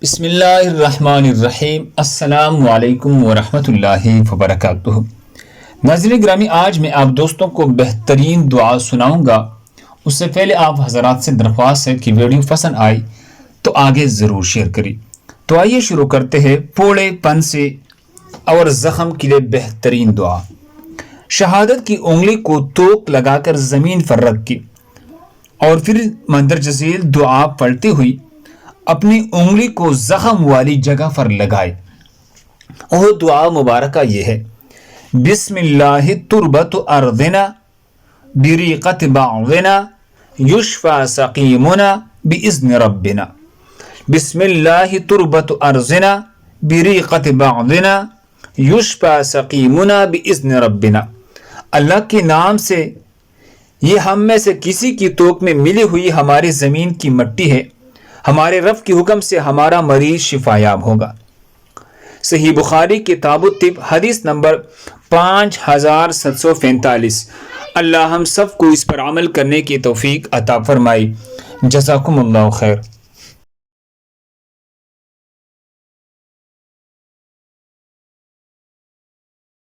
بسم اللہ الرحمن الرحیم۔ السلام علیکم ورحمۃ اللہ وبرکاتہ۔ ناظرین گرامی، آج میں آپ دوستوں کو بہترین دعا سناؤں گا۔ اس سے پہلے آپ حضرات سے درخواست ہے کہ ویڈیو پسند آئی تو آگے ضرور شیئر کریں۔ تو آئیے شروع کرتے ہیں پوڑے پن سے اور زخم کے لیے بہترین دعا۔ شہادت کی انگلی کو توک لگا کر زمین پر رکھ کے اور پھر مندر جزیل دعا پڑھتے ہوئی اپنی انگلی کو زخم والی جگہ پر لگائے۔ وہ دعا مبارکہ یہ ہے: بسم اللہ تربت ارضنا بریقت بعضنا یشفى سقیمنا باذن ربنا۔ بسم اللہ تربت ارضنا بریقت بعضنا یشفى سقیمنا باذن ربنا۔ اللہ کے نام سے یہ ہم میں سے کسی کی توک میں ملی ہوئی ہماری زمین کی مٹی ہے، ہمارے رب کے حکم سے ہمارا مریض شفا یاب ہوگا۔ صحیح بخاری کتاب الطب حدیث نمبر 5745۔ اللہ ہم سب کو اس پر عمل کرنے کی توفیق عطا فرمائے۔ جزاکم اللہ خیر۔